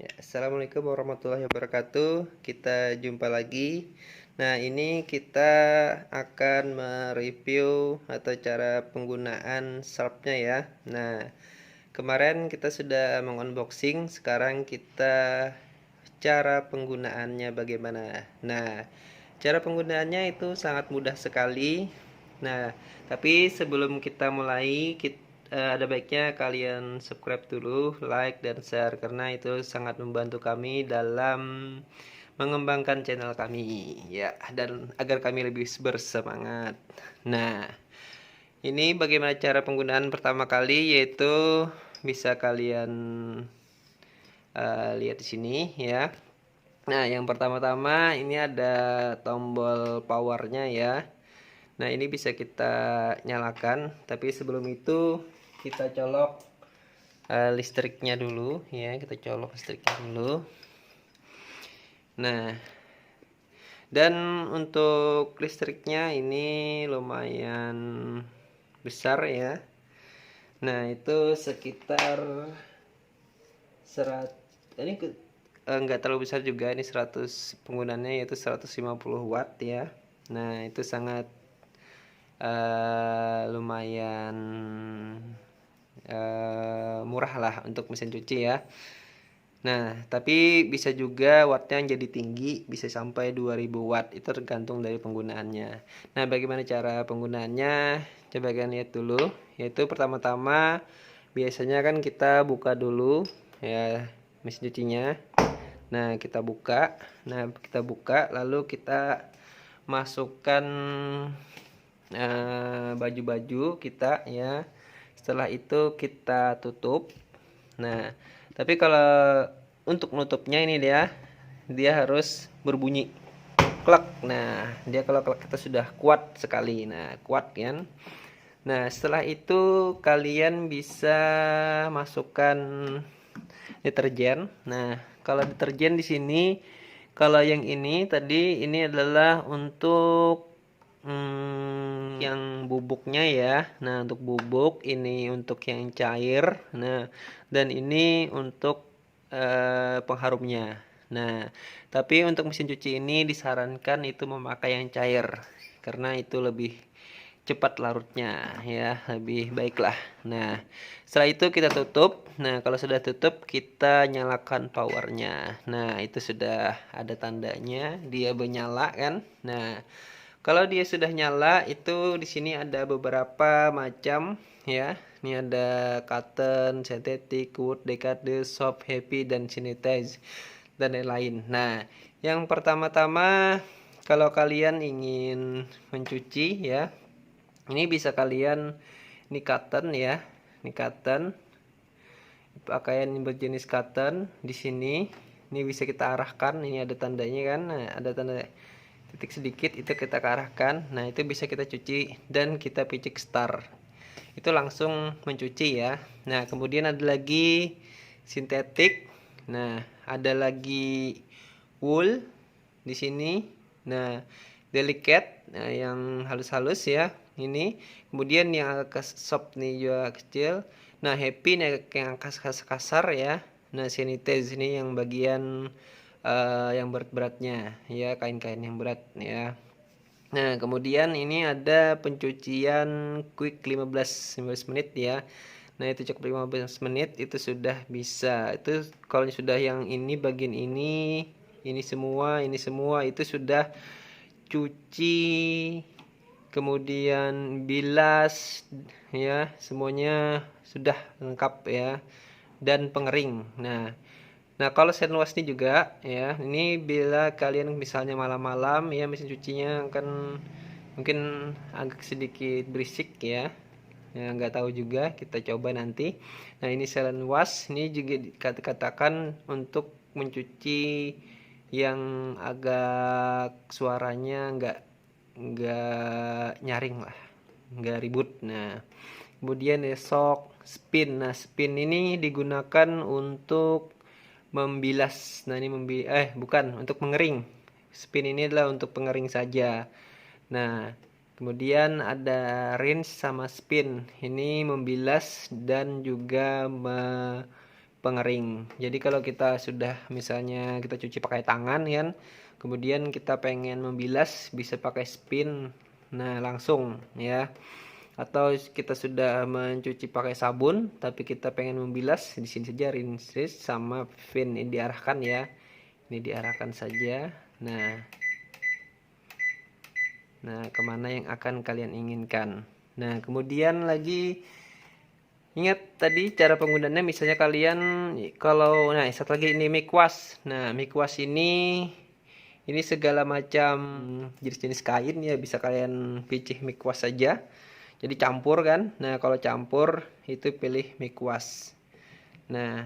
Ya, Assalamualaikum warahmatullahi wabarakatuh. Kita jumpa lagi. Nah, ini kita akan mereview atau cara penggunaan Sharp-nya ya. Nah, kemarin kita sudah mengunboxing, sekarang kita cara penggunaannya bagaimana. Nah, cara penggunaannya itu sangat mudah sekali. Nah, tapi sebelum kita mulai, ada baiknya kalian subscribe dulu, like dan share karena itu sangat membantu kami dalam mengembangkan channel kami ya, dan agar kami lebih bersemangat. Nah, ini bagaimana cara penggunaan pertama kali, yaitu bisa kalian lihat di sini ya. Nah, yang pertama-tama ini ada tombol powernya ya. Nah, ini bisa kita nyalakan, tapi sebelum itu kita colok listriknya dulu ya. Kita colok listriknya dulu. Nah, dan untuk listriknya ini lumayan besar ya. Nah, itu sekitar ini enggak terlalu besar juga, ini 100 penggunanya, yaitu 150 watt ya. Nah, itu sangat lumayan murah lah untuk mesin cuci ya. Nah, tapi bisa juga wattnya jadi tinggi, bisa sampai 2000 watt, itu tergantung dari penggunaannya. Nah, bagaimana cara penggunaannya? Coba kalian lihat dulu. Yaitu pertama-tama biasanya kan kita buka dulu ya mesin cucinya. Nah, kita buka. Lalu kita masukkan baju-baju kita ya. Setelah itu kita tutup. Nah, tapi kalau untuk nutupnya ini dia harus berbunyi klek. Nah, dia kalau klek itu sudah kuat sekali. Nah, kuat kan. Nah, setelah itu kalian bisa masukkan deterjen. Nah, kalau deterjen di sini, kalau yang ini tadi ini adalah untuk yang bubuknya ya. Nah, untuk bubuk ini untuk yang cair. Nah, dan ini untuk pengharumnya. Nah, tapi untuk mesin cuci ini disarankan itu memakai yang cair karena itu lebih cepat larutnya ya, lebih baiklah. Nah, setelah itu kita tutup. Nah, kalau sudah tutup kita nyalakan powernya. Nah, itu sudah ada tandanya dia menyala kan. Nah, kalau dia sudah nyala, itu di sini ada beberapa macam ya. Ini ada cotton, synthetic, wood, decade, soft, happy, dan synthesize dan lain-lain. Nah, yang pertama-tama kalau kalian ingin mencuci ya, ini bisa kalian, ini cotton ya. Ini cotton. Pakaian berjenis cotton di sini. Ini bisa kita arahkan, ini ada tandanya kan. Nah, ada tanda titik sedikit, itu kita arahkan. Nah, itu bisa kita cuci dan kita picik start, itu langsung mencuci ya. Nah, kemudian ada lagi sintetik. Nah, ada lagi wool di sini. Nah, delicate, nah, yang halus-halus ya ini. Kemudian yang agak soft nih juga kecil. Nah, happy nih yang kasar ya. Nah, sanitize ini yang bagian yang berat-beratnya ya, kain-kain yang berat ya. Nah, kemudian ini ada pencucian quick 15 menit ya. Nah, itu cukup 15 menit itu sudah bisa. Itu kalau sudah yang ini bagian ini semua itu sudah cuci, kemudian bilas ya, semuanya sudah lengkap ya, dan pengering. Nah, kalau hand wash ini juga ya, ini bila kalian misalnya malam-malam ya, mesin cucinya kan mungkin agak sedikit berisik ya. Ya, nggak tahu juga, kita coba nanti. Nah, ini hand wash ini juga dikatakan untuk mencuci yang agak suaranya nggak nyaring lah, nggak ribut. Nah, kemudian esok spin. Nah, spin ini digunakan untuk membilas. Nah, ini bukan untuk mengering. Spin ini adalah untuk pengering saja. Nah, kemudian ada rinse sama spin. Ini membilas dan juga pengering. Jadi kalau kita sudah misalnya kita cuci pakai tangan kan, kemudian kita pengen membilas bisa pakai spin, nah langsung ya. Atau kita sudah mencuci pakai sabun tapi kita pengen membilas, di sini saja rinse sama fin ini diarahkan ya. Ini diarahkan saja. Nah, kemana yang akan kalian inginkan. Nah, kemudian lagi ingat tadi cara penggunaannya, misalnya kalian kalau satu lagi ini mic wash. Nah, mic wash ini segala macam jenis-jenis kain ya bisa kalian pilih mic wash saja. Jadi campur kan. Nah, kalau campur itu pilih mic wash. Nah,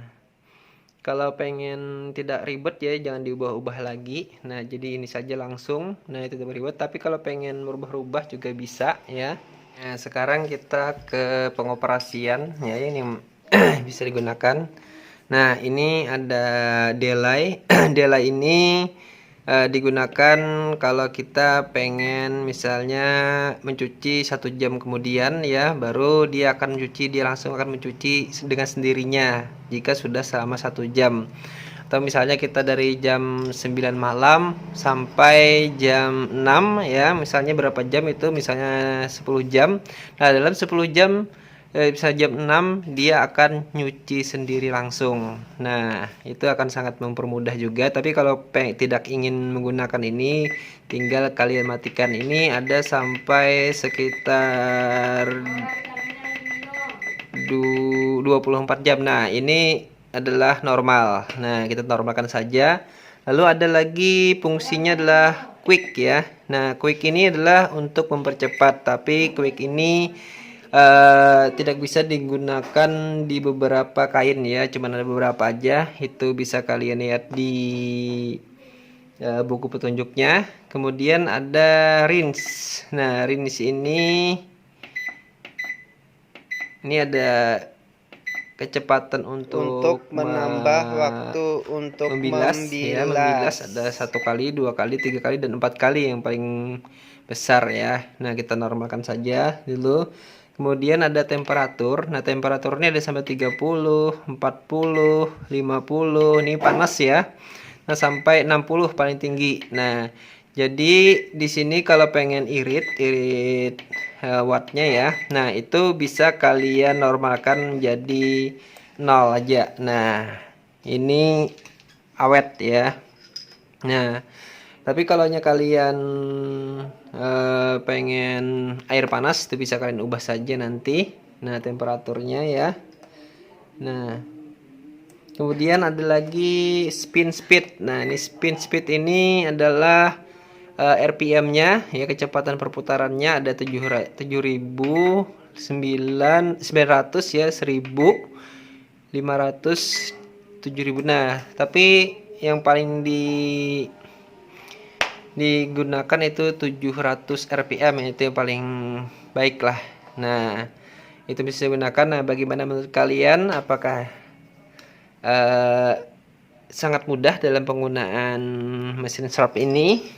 kalau pengen tidak ribet ya jangan diubah-ubah lagi. Nah, jadi ini saja langsung. Nah, itu tidak ribet. Tapi kalau pengen merubah-rubah juga bisa ya. Nah, sekarang kita ke pengoperasian ya, ini bisa digunakan. Nah, ini ada delay. Delay ini digunakan kalau kita pengen misalnya mencuci 1 jam kemudian ya, baru dia langsung akan mencuci dengan sendirinya jika sudah selama 1 jam. Atau misalnya kita dari jam 9 malam sampai jam 6 ya, misalnya berapa jam itu, misalnya 10 jam. Nah, dalam 10 jam bisa jam 6 dia akan nyuci sendiri langsung. Nah, itu akan sangat mempermudah juga. Tapi kalau tidak ingin menggunakan ini, tinggal kalian matikan. Ini ada sampai sekitar 24 jam. Nah, ini adalah normal. Nah, kita normalkan saja. Lalu ada lagi fungsinya adalah quick ya. Nah, quick ini adalah untuk mempercepat, tapi quick ini tidak bisa digunakan di beberapa kain ya, cuman ada beberapa aja. Itu bisa kalian lihat di buku petunjuknya. Kemudian ada rinse. Nah, rinse ini ada kecepatan untuk menambah waktu untuk membilas ya, membilas ada 1 kali, 2 kali, 3 kali, dan 4 kali yang paling besar ya. Nah, kita normalkan saja dulu. Kemudian ada temperatur. Nah, temperaturnya ada sampai 30, 40, 50. Ini panas ya. Nah, sampai 60 paling tinggi. Nah, jadi di sini kalau pengen irit wattnya ya. Nah, itu bisa kalian normalkan jadi 0 aja. Nah, ini awet ya. Nah, tapi kalau kalian pengen air panas, itu bisa kalian ubah saja nanti. Nah, temperaturnya ya. Nah, kemudian ada lagi spin speed. Nah, ini spin speed ini adalah RPM-nya ya, kecepatan perputarannya ada 7.900 ya, 1.500, 7.000. Nah, tapi yang paling digunakan itu 700 RPM, itu yang paling baik lah. Nah, itu bisa digunakan. Nah, bagaimana menurut kalian? Apakah sangat mudah dalam penggunaan mesin serap ini?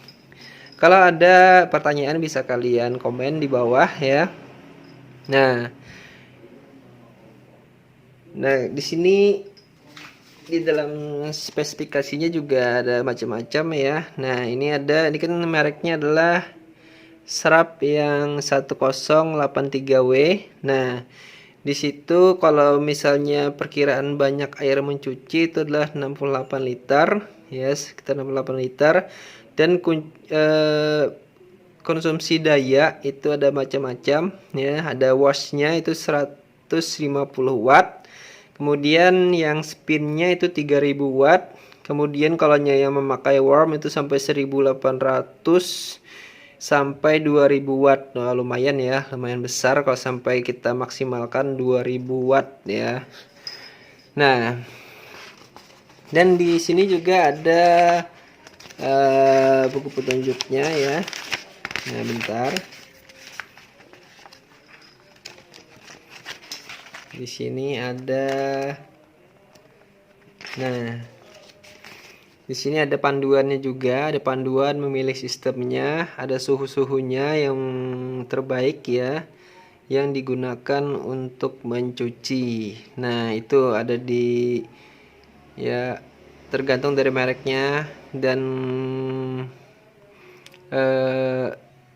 Kalau ada pertanyaan bisa kalian komen di bawah ya. Nah, di sini di dalam spesifikasinya juga ada macam-macam ya. Nah, ini kan mereknya adalah serap yang 1083W. Nah, di situ kalau misalnya perkiraan banyak air mencuci itu adalah 68 liter ya, sekitar 68 liter. Dan konsumsi daya itu ada macam-macam ya. Ada washnya itu 150 watt. Kemudian yang spinnya itu 3000 watt. Kemudian kalau yang memakai warm itu sampai 1800 sampai 2000 watt. Nah, lumayan ya, lumayan besar kalau sampai kita maksimalkan 2000 watt ya. Nah, dan di sini juga ada buku petunjuknya ya. Nah, bentar. Di sini ada. Nah, di sini ada panduannya juga, ada panduan memilih sistemnya, ada suhu-suhunya yang terbaik ya, yang digunakan untuk mencuci. Nah, itu ada di ya, tergantung dari mereknya dan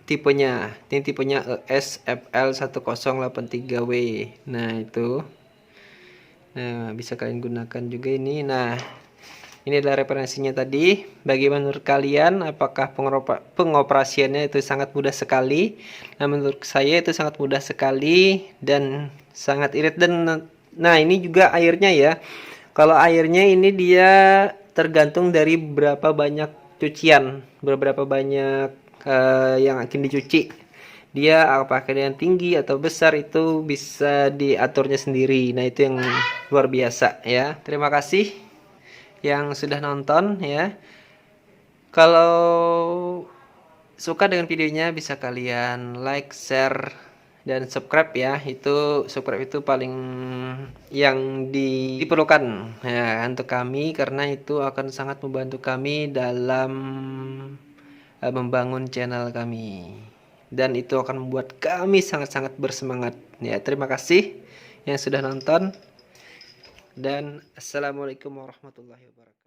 tipenya. Ini tipenya ES-FL1083W. Nah, itu. Nah, bisa kalian gunakan juga ini. Nah, ini adalah referensinya tadi. Bagaimana menurut kalian? Apakah pengoperasiannya itu sangat mudah sekali? Nah, menurut saya itu sangat mudah sekali dan sangat irit. Dan nah, ini juga airnya ya. Kalau airnya ini dia tergantung dari berapa banyak cucian, beberapa banyak yang akan dicuci. Dia apakah yang tinggi atau besar itu bisa diaturnya sendiri. Nah, itu yang luar biasa ya. Terima kasih yang sudah nonton ya. Kalau suka dengan videonya bisa kalian like, share, dan subscribe ya. Itu subscribe itu paling yang diperlukan ya untuk kami, karena itu akan sangat membantu kami dalam membangun channel kami. Dan itu akan membuat kami sangat-sangat bersemangat. Ya, terima kasih yang sudah nonton. Dan assalamualaikum warahmatullahi wabarakatuh.